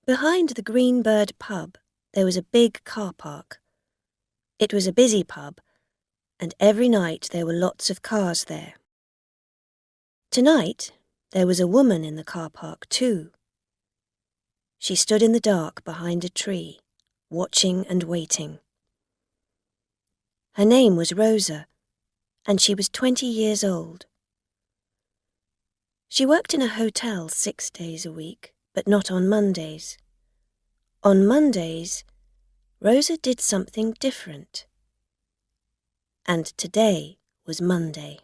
Behind the Green Bird pub, there was a big car park. It was a busy pub, and every night there were lots of cars there. Tonight, there was a woman in the car park too. She stood in the dark behind a tree, watching and waiting. Her name was Rosa, and she was 20 years old. She worked in a hotel 6 days a week, but not on Mondays. On Mondays, Rosa did something different. And today was Monday.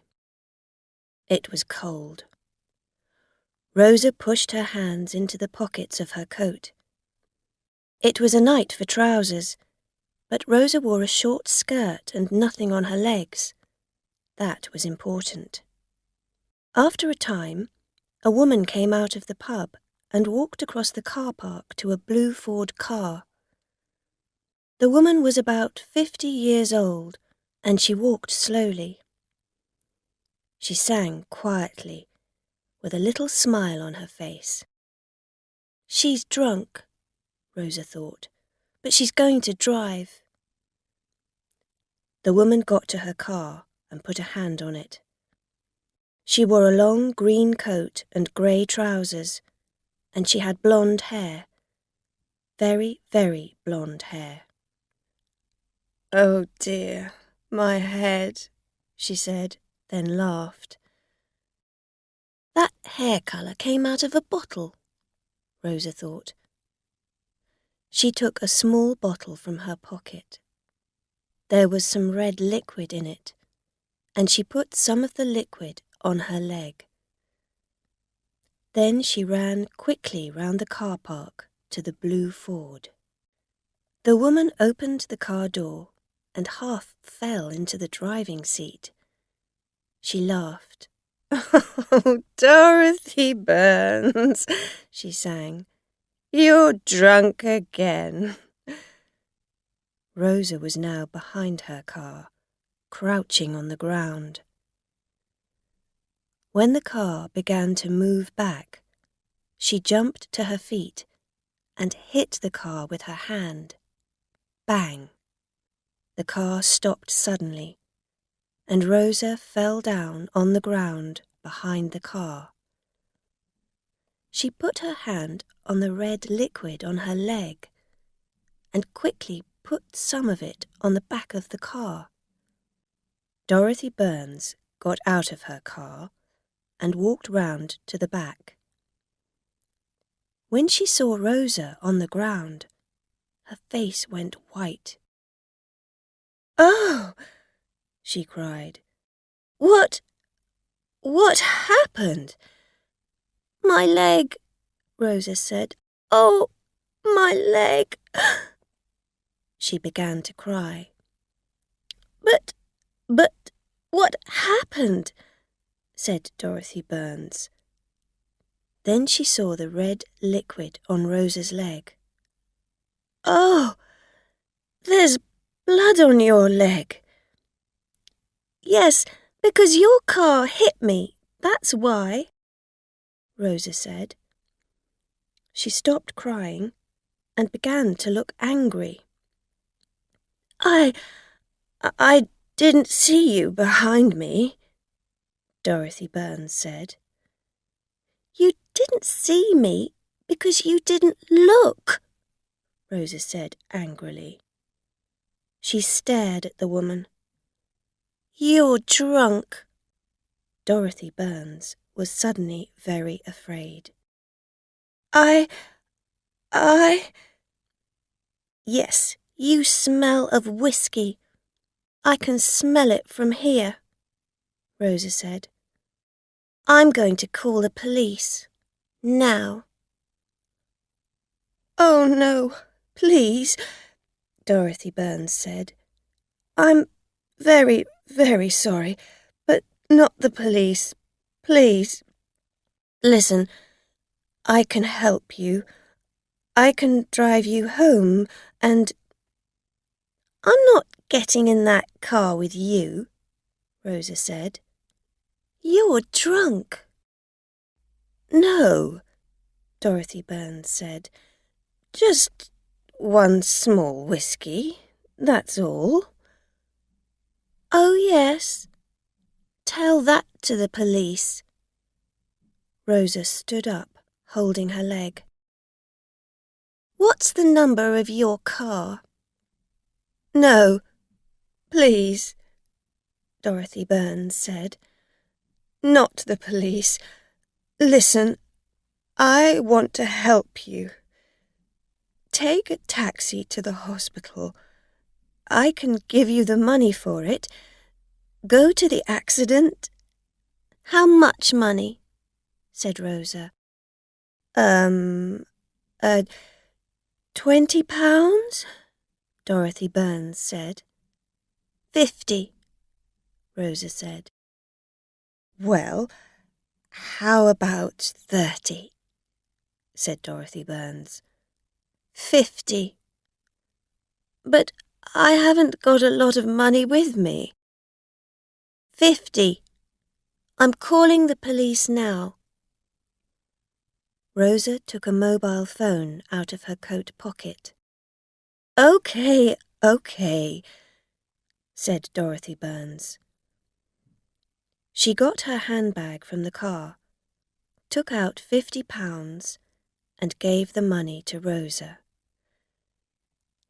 It was cold. Rosa pushed her hands into the pockets of her coat. It was a night for trousers, but Rosa wore a short skirt and nothing on her legs. That was important. After a time, a woman came out of the pub and walked across the car park to a blue Ford car. The woman was about 50 years old, and she walked slowly. She sang quietly, with a little smile on her face. She's drunk, Rosa thought, but she's going to drive. The woman got to her car and put a hand on it. She wore a long green coat and grey trousers, and she had blonde hair. Very, very blonde hair. "Oh dear, my head," she said, then laughed. That hair colour came out of a bottle, Rosa thought. She took a small bottle from her pocket. There was some red liquid in it, and she put some of the liquid on her leg. Then she ran quickly round the car park to the blue Ford. The woman opened the car door and half fell into the driving seat. She laughed. "Oh, Dorothy Burns," she sang. "You're drunk again." Rosa was now behind her car, crouching on the ground. When the car began to move back, she jumped to her feet and hit the car with her hand. Bang! The car stopped suddenly, and Rosa fell down on the ground behind the car. She put her hand on the red liquid on her leg and quickly put some of it on the back of the car. Dorothy Burns got out of her car and walked round to the back. When she saw Rosa on the ground, her face went white. "Oh!" she cried. What happened?" "My leg," Rosa said. "Oh, my leg." She began to cry. But what happened?" said Dorothy Burns. Then she saw the red liquid on Rosa's leg. "Oh, there's blood on your leg." "Yes, because your car hit me, that's why," Rosa said. She stopped crying and began to look angry. I didn't see you behind me," Dorothy Burns said. "You didn't see me because you didn't look," Rosa said angrily. She stared at the woman. "You're drunk." Dorothy Burns was suddenly very afraid. I... Yes, you smell of whiskey. I can smell it from here," Rosa said. "I'm going to call the police. Now." "Oh, no, please," Dorothy Burns said. "I'm very, very sorry, but not the police. Please. Listen, I can help you. I can drive you home, and—" "I'm not getting in that car with you," Rosa said. "You're drunk." "No," Dorothy Burns said. Just one small whiskey, that's all. Oh, yes. Tell that to the police. Rosa stood up, holding her leg. What's the number of your car? No, please, Dorothy Burns said. Not the police. Listen, I want to help you. Take a taxi to the hospital. I can give you the money for it. Go to the accident. How much money? Said Rosa. £20, Dorothy Burns said. 50, Rosa said. Well, how about 30? Said Dorothy Burns. 50. But I haven't got a lot of money with me. 50. I'm calling the police now. Rosa took a mobile phone out of her coat pocket. OK, said Dorothy Burns. She got her handbag from the car, took out £50 and gave the money to Rosa.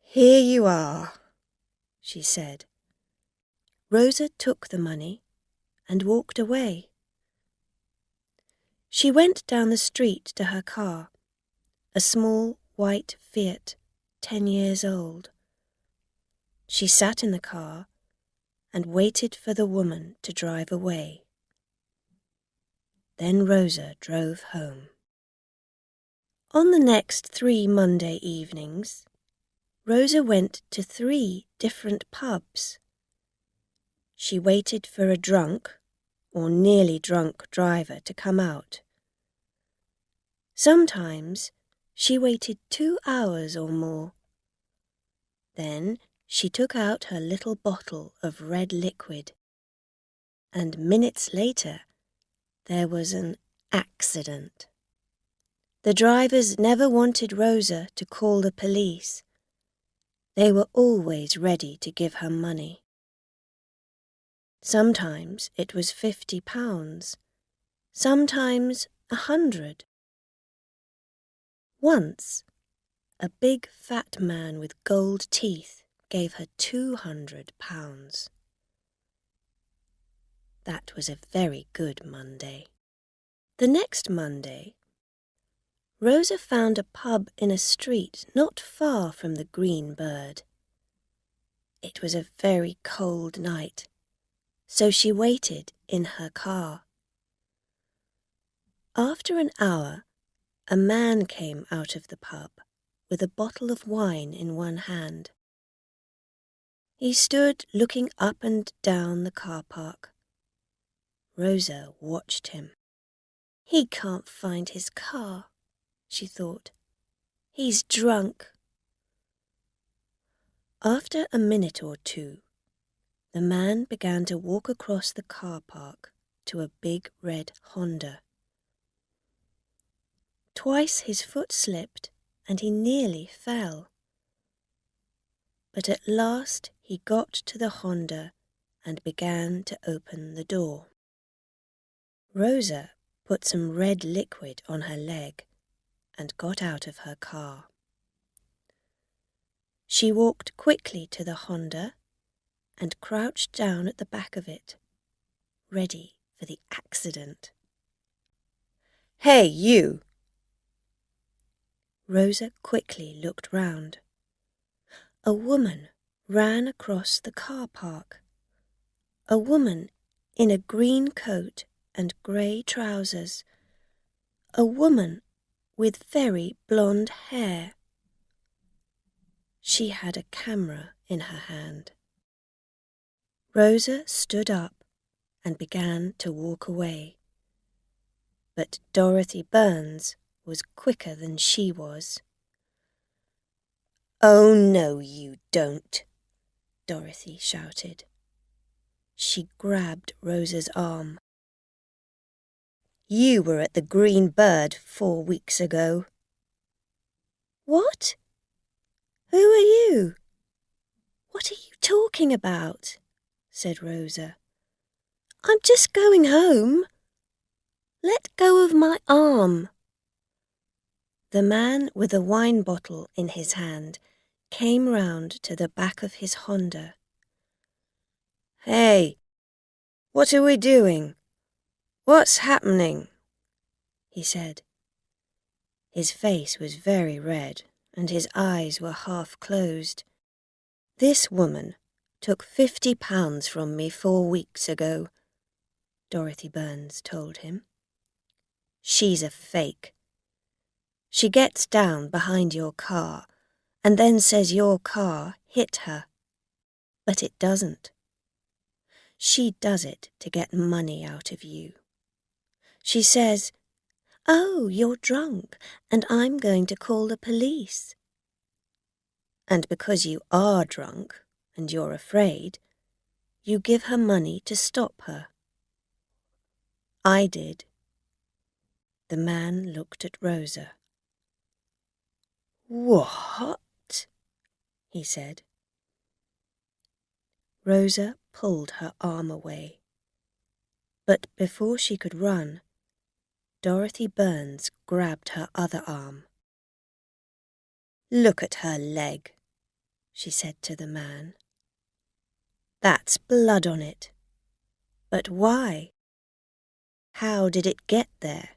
Here you are, she said. Rosa took the money and walked away. She went down the street to her car, a small white Fiat, 10 years old. She sat in the car and waited for the woman to drive away. Then Rosa drove home. On the next 3 Monday evenings, Rosa went to 3 different pubs. She waited for a drunk or nearly drunk driver to come out. Sometimes she waited 2 hours or more. Then she took out her little bottle of red liquid, and minutes later there was an accident. The drivers never wanted Rosa to call the police. They were always ready to give her money. Sometimes it was £50, sometimes 100. Once, a big fat man with gold teeth gave her £200. That was a very good Monday. The next Monday, Rosa found a pub in a street not far from the Green Bird. It was a very cold night, so she waited in her car. After an hour, a man came out of the pub with a bottle of wine in one hand. He stood looking up and down the car park. Rosa watched him. He can't find his car, she thought. He's drunk. After a minute or two, the man began to walk across the car park to a big red Honda. Twice his foot slipped and he nearly fell. But at last he got to the Honda and began to open the door. Rosa put some red liquid on her leg and got out of her car. She walked quickly to the Honda and crouched down at the back of it, ready for the accident. Hey, you! Rosa quickly looked round. A woman ran across the car park. A woman in a green coat and grey trousers. A woman with very blonde hair. She had a camera in her hand. Rosa stood up and began to walk away. But Dorothy Burns was quicker than she was. Oh, no, you don't, Dorothy shouted. She grabbed Rosa's arm. You were at the Green Bird 4 weeks ago. What? Who are you? What are you talking about? Said Rosa. I'm just going home. Let go of my arm. The man with the wine bottle in his hand came round to the back of his Honda. Hey, what are we doing? What's happening? He said. His face was very red and his eyes were half closed. This woman took £50 from me 4 weeks ago, Dorothy Burns told him. She's a fake. She gets down behind your car and then says your car hit her. But it doesn't. She does it to get money out of you. She says, "Oh, you're drunk and I'm going to call the police." And because you are drunk and you're afraid, you give her money to stop her. I did. The man looked at Rosa. What? He said. Rosa pulled her arm away. But before she could run, Dorothy Burns grabbed her other arm. Look at her leg, she said to the man. That's blood on it. But why? How did it get there?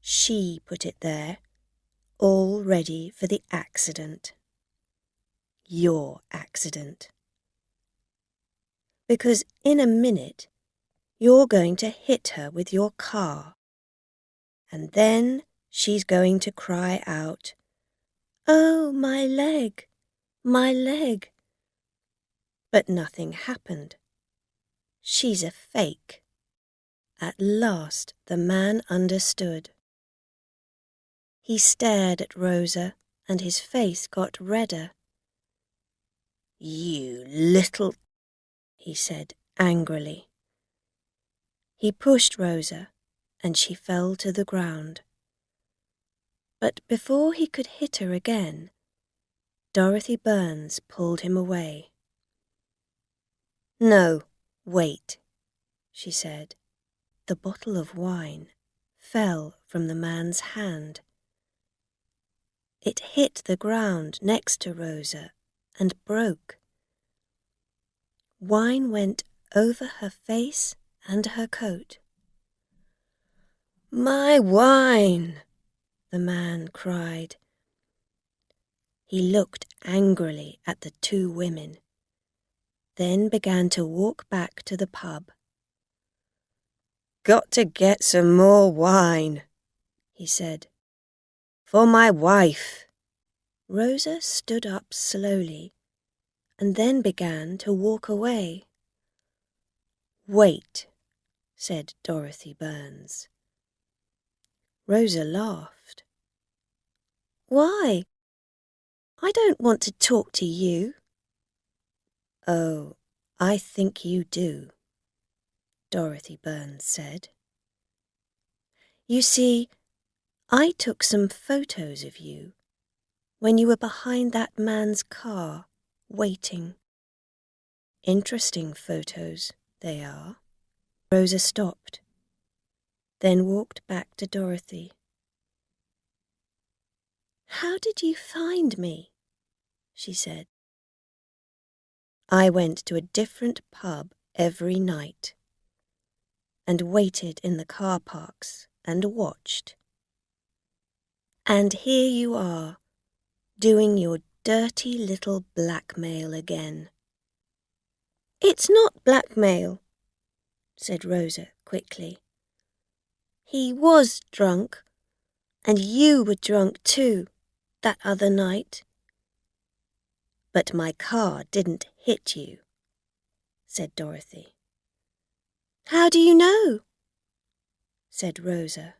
She put it there, all ready for the accident. Your accident. Because in a minute, you're going to hit her with your car. And then she's going to cry out, "Oh, my leg, my leg." But nothing happened. She's a fake. At last the man understood. He stared at Rosa and his face got redder. You little, he said angrily. He pushed Rosa and she fell to the ground. But before he could hit her again, Dorothy Burns pulled him away. No, wait, she said. The bottle of wine fell from the man's hand. It hit the ground next to Rosa and broke. Wine went over her face and her coat. My wine, the man cried. He looked angrily at the 2 women, then began to walk back to the pub. Got to get some more wine, he said. For my wife. Rosa stood up slowly and then began to walk away. Wait, said Dorothy Burns. Rosa laughed. Why? I don't want to talk to you. Oh, I think you do, Dorothy Burns said. You see, I took some photos of you when you were behind that man's car, waiting. Interesting photos, they are. Rosa stopped, then walked back to Dorothy. How did you find me? She said. I went to a different pub every night and waited in the car parks and watched. And here you are, doing your dirty little blackmail again. It's not blackmail, said Rosa quickly. He was drunk, and you were drunk too, that other night. But my car didn't hit you, said Dorothy. How do you know? Said Rosa.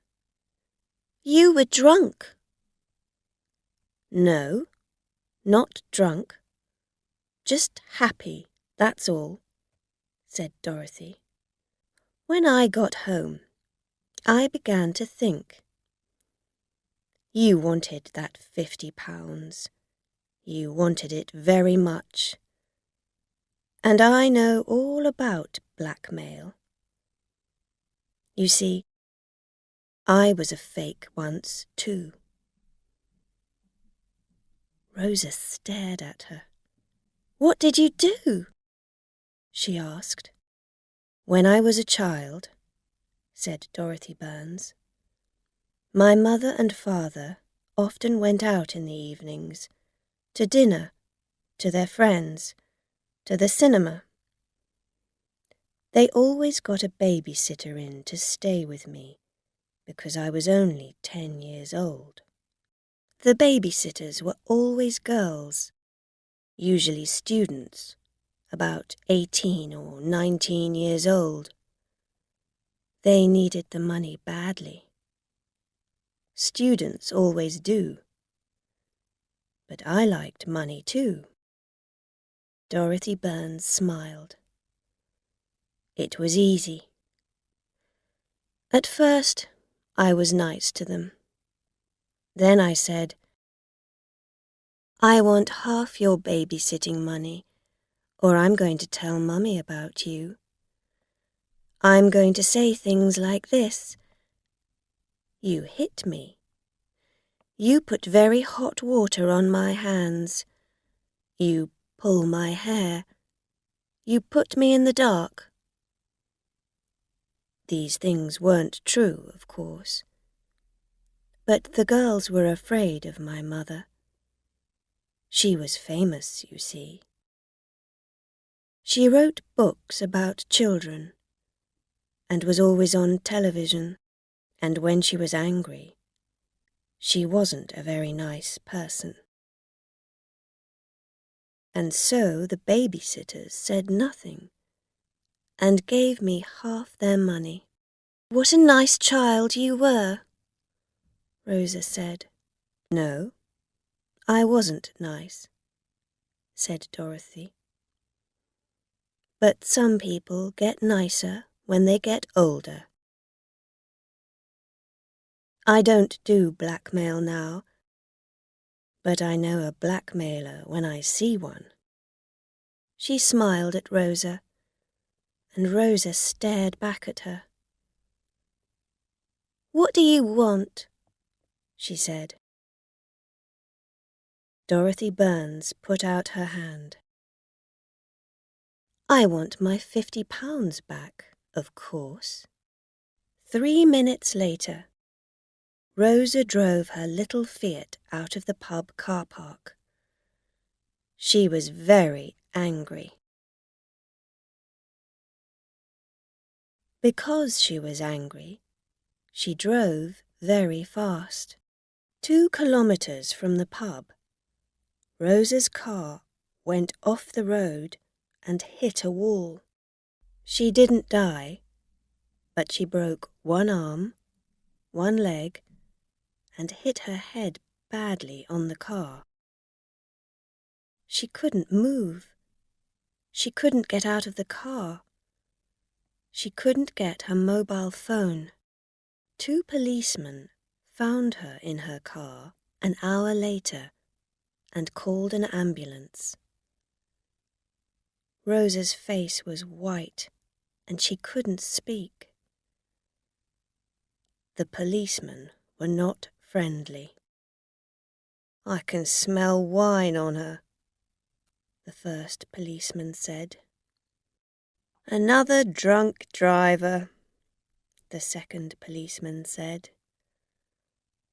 You were drunk. No, not drunk. Just happy, that's all, said Dorothy. When I got home, I began to think. You wanted that £50. You wanted it very much. And I know all about blackmail. You see, I was a fake once, too. Rosa stared at her. "What did you do?" she asked. "When I was a child," said Dorothy Burns, "my mother and father often went out in the evenings, to dinner, to their friends, to the cinema. They always got a babysitter in to stay with me, because I was only 10 years old. The babysitters were always girls, usually students, about 18 or 19 years old. They needed the money badly. Students always do. But I liked money too." Dorothy Burns smiled. "It was easy. At first, I was nice to them. Then I said, 'I want half your babysitting money, or I'm going to tell Mummy about you. I'm going to say things like this: You hit me. You put very hot water on my hands. You pull my hair. You put me in the dark.' These things weren't true, of course. But the girls were afraid of my mother. She was famous, you see. She wrote books about children, and was always on television, and when she was angry, she wasn't a very nice person. And so the babysitters said nothing, and gave me half their money." "What a nice child you were," Rosa said. "No, I wasn't nice," said Dorothy. "But some people get nicer when they get older. I don't do blackmail now, but I know a blackmailer when I see one." She smiled at Rosa, and Rosa stared back at her. "What do you want?" she said. Dorothy Burns put out her hand. "I want my £50 back, of course." 3 minutes later, Rosa drove her little Fiat out of the pub car park. She was very angry. Because she was angry, she drove very fast. 2 kilometers from the pub, Rosa's car went off the road and hit a wall. She didn't die, but she broke one arm, one leg, and hit her head badly on the car. She couldn't move. She couldn't get out of the car. She couldn't get her mobile phone. 2 policemen found her in her car an hour later and called an ambulance. Rosa's face was white and she couldn't speak. The policemen were not friendly. "I can smell wine on her," the first policeman said. "Another drunk driver," the second policeman said.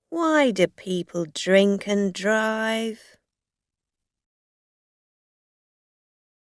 "Why do people drink and drive?"